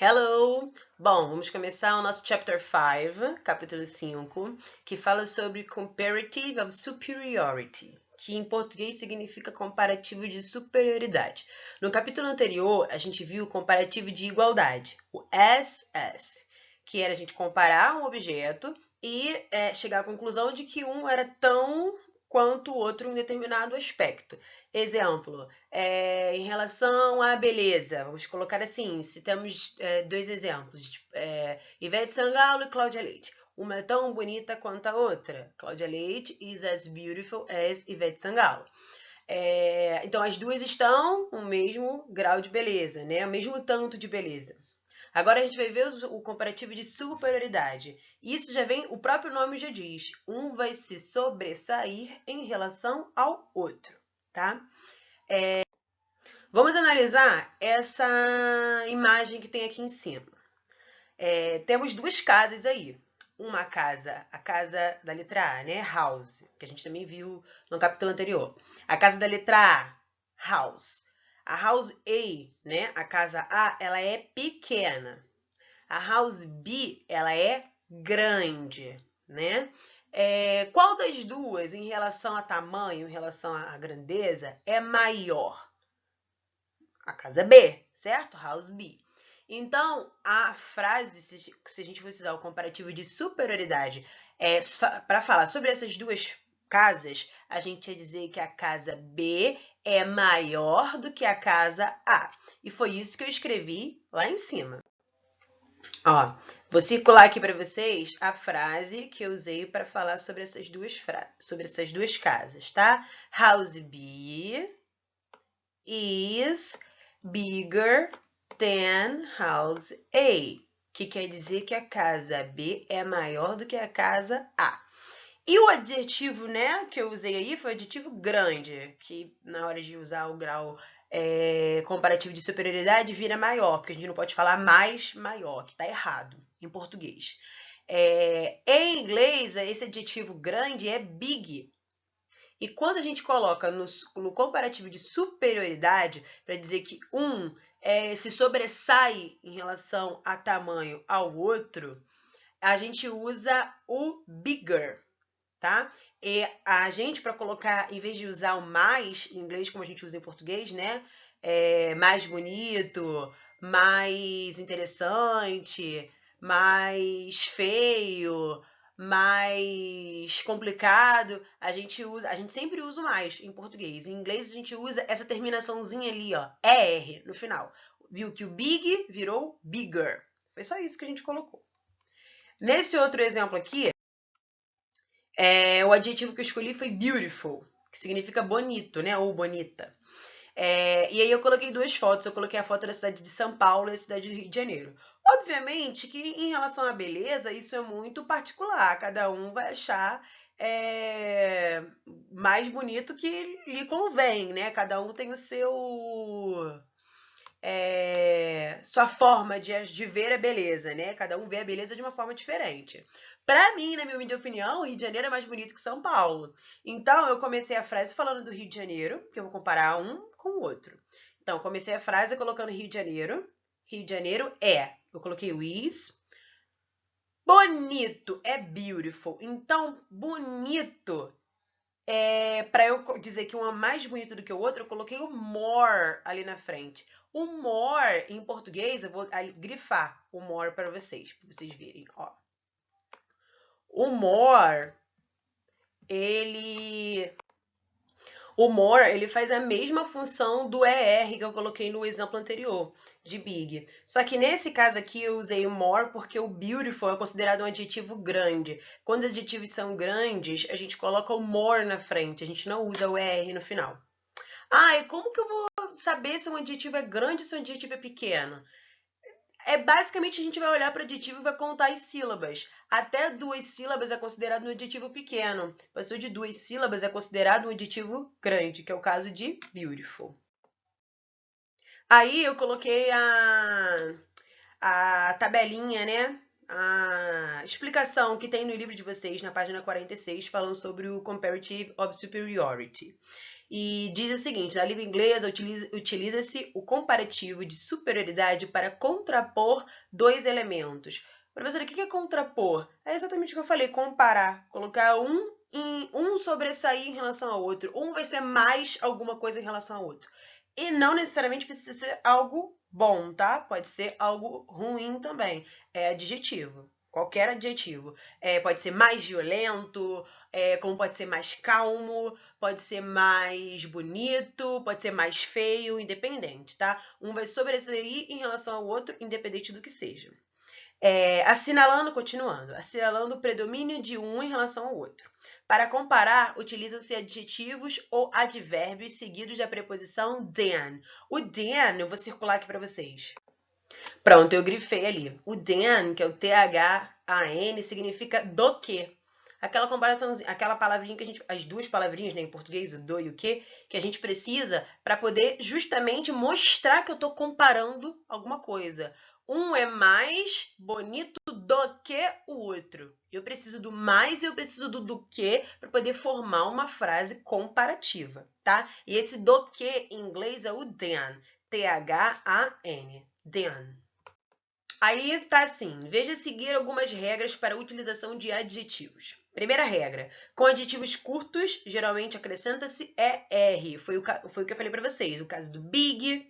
Hello! Bom, vamos começar o nosso Chapter 5, capítulo 5, que fala sobre Comparative of Superiority, que em português significa comparativo de superioridade. No capítulo anterior, a gente viu o comparativo de igualdade, o SS, que era a gente comparar um objeto e chegar à conclusão de que um era tão quanto o outro em um determinado aspecto. Exemplo, em relação à beleza, vamos colocar assim, se temos dois exemplos, Ivete Sangalo e Cláudia Leite. Uma é tão bonita quanto a outra. Cláudia Leite is as beautiful as Ivete Sangalo. Então, as duas estão no mesmo grau de beleza, né? O mesmo tanto de beleza. Agora a gente vai ver o comparativo de superioridade. Isso já vem, o próprio nome já diz, um vai se sobressair em relação ao outro, tá? Vamos analisar essa imagem que tem aqui em cima. Temos duas casas aí. Uma casa, a casa da letra A, né? House, que a gente também viu no capítulo anterior. A casa da letra A, house. A house A, né? A casa A, ela é pequena. A house B, ela é grande, né? Qual das duas, em relação a tamanho, em relação à grandeza, é maior? A casa B, certo? House B. Então, a frase, se a gente fosse usar o comparativo de superioridade para falar sobre essas duas casas, a gente ia dizer que a casa B é maior do que a casa A. E foi isso que eu escrevi lá em cima. Ó, vou circular aqui para vocês a frase que eu usei para falar sobre essas duas casas, tá? House B is bigger than house A, que quer dizer que a casa B é maior do que a casa A. E o adjetivo, né, que eu usei aí foi o adjetivo grande, que na hora de usar o grau comparativo de superioridade vira maior, porque a gente não pode falar mais maior, que está errado em português. Em inglês, esse adjetivo grande é big. E quando a gente coloca no comparativo de superioridade, para dizer que um se sobressai em relação a tamanho ao outro, a gente usa o bigger, tá? E a gente, para colocar, em vez de usar o mais, em inglês, como a gente usa em português, né? Mais bonito, mais interessante, mais feio, mais complicado, a gente sempre usa o mais em português. Em inglês a gente usa essa terminaçãozinha ali, ó, ER no final. Viu que o big virou bigger. Foi só isso que a gente colocou. Nesse outro exemplo aqui, o adjetivo que eu escolhi foi beautiful, que significa bonito, né? Ou bonita. E aí eu coloquei duas fotos. Eu coloquei a foto da cidade de São Paulo e a cidade do Rio de Janeiro. Obviamente que em relação à beleza, isso é muito particular. Cada um vai achar mais bonito que lhe convém, né? Cada um tem o seu... sua forma de ver a beleza, né? Cada um vê a beleza de uma forma diferente. Para mim, na minha humilde opinião, o Rio de Janeiro é mais bonito que São Paulo. Então, eu comecei a frase falando do Rio de Janeiro, que eu vou comparar um com o outro. Então, eu comecei a frase colocando Rio de Janeiro. Rio de Janeiro eu coloquei o is. Bonito é beautiful. Então, bonito para eu dizer que um é mais bonito do que o outro, eu coloquei o more ali na frente. O more, em português, eu vou grifar o more para vocês verem, ó. O more, ele faz a mesma função do ER que eu coloquei no exemplo anterior, de big. Só que nesse caso aqui eu usei o more porque o beautiful é considerado um adjetivo grande. Quando os adjetivos são grandes, a gente coloca o more na frente, a gente não usa o ER no final. E como que eu vou saber se um adjetivo é grande ou se um adjetivo é pequeno? Basicamente, a gente vai olhar para o adjetivo e vai contar as sílabas. Até 2 sílabas é considerado um adjetivo pequeno. Passou de 2 sílabas é considerado um adjetivo grande, que é o caso de beautiful. Aí eu coloquei a tabelinha, né? A explicação que tem no livro de vocês, na página 46, falando sobre o Comparative of Superiority. e diz o seguinte: na língua inglesa utiliza-se o comparativo de superioridade para contrapor dois elementos. Professora, o que é contrapor? É exatamente o que eu falei, comparar, colocar um sobressair em relação ao outro. Um vai ser mais alguma coisa em relação ao outro. E não necessariamente precisa ser algo bom, tá? Pode ser algo ruim também. É adjetivo. Qualquer adjetivo. Pode ser mais violento, como pode ser mais calmo, pode ser mais bonito, pode ser mais feio, independente, tá? Um vai sobressair em relação ao outro, independente do que seja. Continuando, assinalando o predomínio de um em relação ao outro. Para comparar, utilizam-se adjetivos ou advérbios seguidos da preposição than. O than, eu vou circular aqui para vocês. Pronto, eu grifei ali. O than, que é o T-H-A-N, significa do que. Aquela comparação, aquela palavrinha que a gente, as duas palavrinhas, né, em português, o do e o que a gente precisa para poder justamente mostrar que eu estou comparando alguma coisa. Um é mais bonito do que o outro. Eu preciso do mais e eu preciso do que para poder formar uma frase comparativa, tá? E esse do que em inglês é o than, T-H-A-N, than. Aí tá assim, veja seguir algumas regras para a utilização de adjetivos. Primeira regra, com adjetivos curtos, geralmente acrescenta-se ER. Foi o que eu falei para vocês, o caso do big,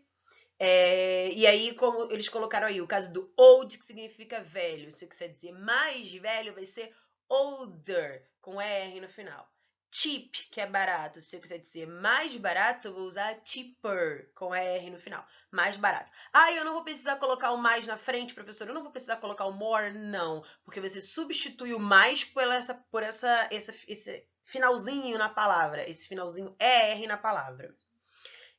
e aí como eles colocaram aí, o caso do old, que significa velho. Se eu quiser dizer mais velho, vai ser older, com ER no final. Cheap, que é barato. Se eu quiser dizer mais barato, eu vou usar cheaper, com ER no final. Mais barato. Ah, eu não vou precisar colocar o mais na frente, professor. Eu não vou precisar colocar o more, não. Porque você substitui o mais por esse finalzinho na palavra. Esse finalzinho ER na palavra.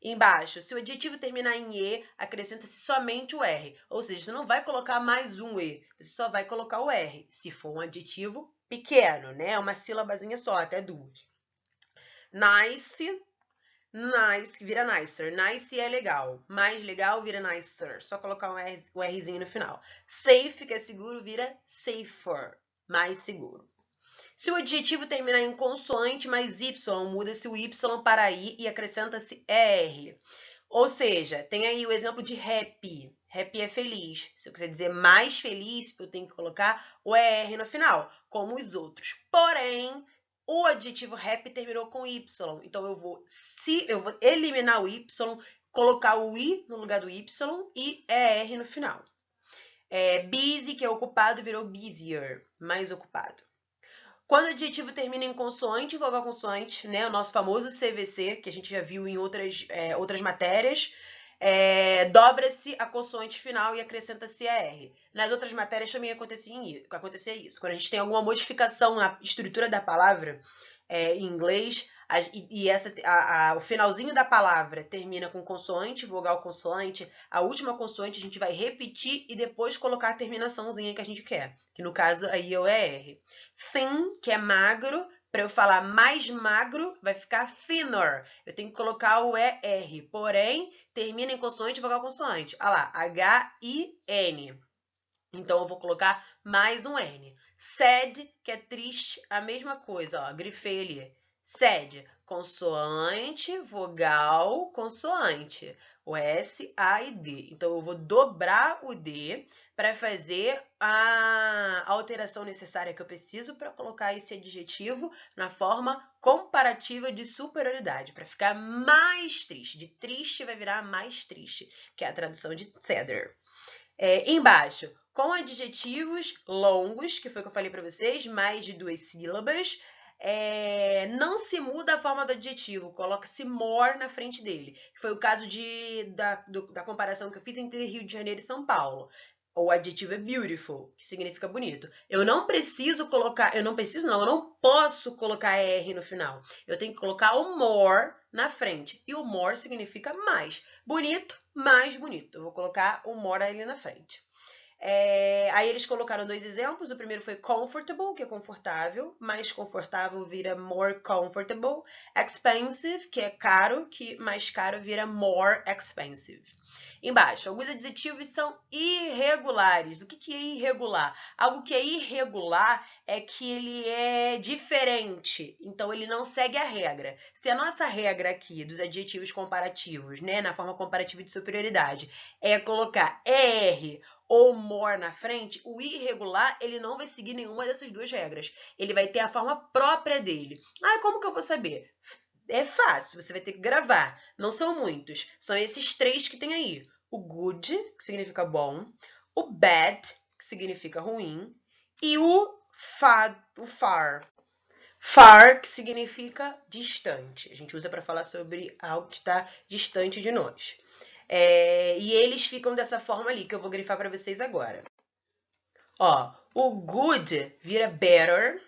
Embaixo, se o adjetivo terminar em E, acrescenta-se somente o R. Ou seja, você não vai colocar mais um E, você só vai colocar o R. Se for um adjetivo pequeno, né? Uma sílabazinha só, até duas. Nice, nice, vira nicer. Nice é legal. Mais legal vira nicer. Só colocar o Rzinho no final. Safe, que é seguro, vira safer. Mais seguro. Se o adjetivo terminar em consoante mais Y, muda-se o Y para I e acrescenta-se ER. Ou seja, tem aí o exemplo de happy. Happy é feliz. Se eu quiser dizer mais feliz, eu tenho que colocar o ER no final, como os outros. Porém, o adjetivo happy terminou com Y. Então, eu vou eliminar o Y, colocar o I no lugar do Y e ER no final. Busy, que é ocupado, virou busier, mais ocupado. Quando o adjetivo termina em consoante e vogal consoante, né, o nosso famoso CVC, que a gente já viu em outras matérias, dobra-se a consoante final e acrescenta-se a R. Nas outras matérias também acontecia isso. Quando a gente tem alguma modificação na estrutura da palavra em inglês, o finalzinho da palavra termina com consoante, vogal consoante, a última consoante a gente vai repetir e depois colocar a terminaçãozinha que a gente quer, que no caso aí é o ER. Thin, que é magro, para eu falar mais magro, vai ficar thinner. Eu tenho que colocar o ER, porém, termina em consoante e vogal consoante. Olha lá, H-I-N. Então, eu vou colocar mais um N. Sad, que é triste, a mesma coisa, ó, grifei ali. Sad, consoante, vogal, consoante. O S, A e D. Então, eu vou dobrar o D para fazer a alteração necessária que eu preciso para colocar esse adjetivo na forma comparativa de superioridade, para ficar mais triste. De triste vai virar mais triste, que é a tradução de sadder. Embaixo, com adjetivos longos, que foi o que eu falei para vocês, mais de 2 sílabas, não se muda a forma do adjetivo, coloca-se more na frente dele. Que foi o caso da comparação que eu fiz entre Rio de Janeiro e São Paulo. O adjetivo é beautiful, que significa bonito. Eu não posso colocar R no final. Eu tenho que colocar o more na frente. E o more significa mais. Bonito, mais bonito. Eu vou colocar o more ali na frente. Aí eles colocaram dois exemplos. O primeiro foi comfortable, que é confortável. Mais confortável vira more comfortable. Expensive, que é caro, que mais caro vira more expensive. Embaixo, alguns adjetivos são irregulares. O que é irregular? Algo que é irregular é que ele é diferente, então ele não segue a regra. Se a nossa regra aqui dos adjetivos comparativos, né, na forma comparativa de superioridade, é colocar ER ou more na frente, o irregular ele não vai seguir nenhuma dessas duas regras. Ele vai ter a forma própria dele. Ah, como que eu vou saber? É fácil, você vai ter que gravar. Não são muitos, são esses 3 que tem aí. O good, que significa bom, o bad, que significa ruim, e o far. Far, que significa distante. A gente usa para falar sobre algo que está distante de nós. E eles ficam dessa forma ali, que eu vou grifar para vocês agora. Ó, o good vira better,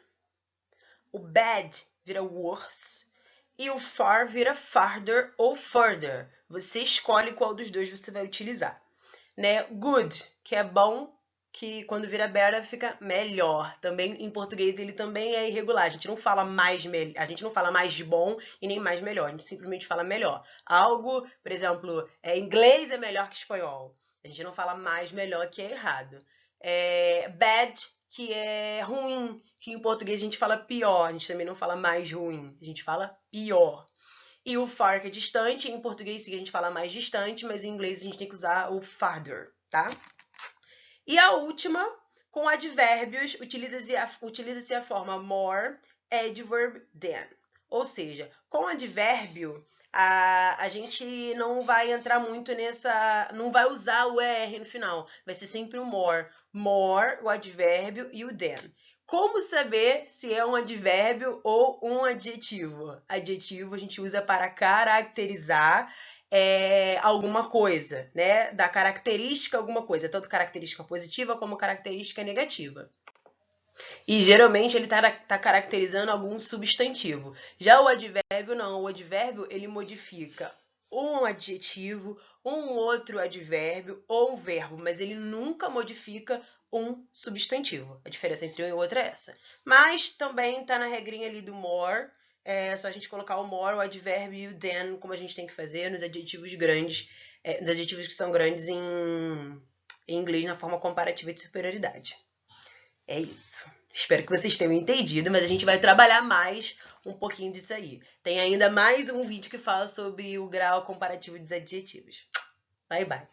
o bad vira worse, e o far vira farther ou further. Você escolhe qual dos dois você vai utilizar. Né? Good, que é bom, que quando vira better fica melhor. Também em português ele também é irregular. A gente não fala mais de bom e nem mais melhor. A gente simplesmente fala melhor. Algo, por exemplo, inglês é melhor que espanhol. A gente não fala mais melhor, que é errado. Bad, que é ruim, que em português a gente fala pior. A gente também não fala mais ruim, a gente fala pior. E o far, que é distante, em português a gente fala mais distante, mas em inglês a gente tem que usar o farther, tá? E a última, com advérbios, utiliza-se a forma more, adverb, than. Ou seja, com advérbio, a gente não vai entrar muito não vai usar o ER no final. Vai ser sempre o more. More, o advérbio, e o than. Como saber se é um advérbio ou um adjetivo? Adjetivo a gente usa para caracterizar alguma coisa, né? Da característica alguma coisa, tanto característica positiva como característica negativa. E geralmente ele tá caracterizando algum substantivo. Já o advérbio não, o advérbio ele modifica um adjetivo, um outro advérbio ou um verbo, mas ele nunca modifica um substantivo. A diferença entre um e outro é essa. Mas também tá na regrinha ali do more, é só a gente colocar o more, o advérbio e o than, como a gente tem que fazer nos adjetivos grandes, nos adjetivos que são grandes em inglês na forma comparativa de superioridade. É isso. Espero que vocês tenham entendido, mas a gente vai trabalhar mais um pouquinho disso aí. Tem ainda mais um vídeo que fala sobre o grau comparativo dos adjetivos. Bye, bye.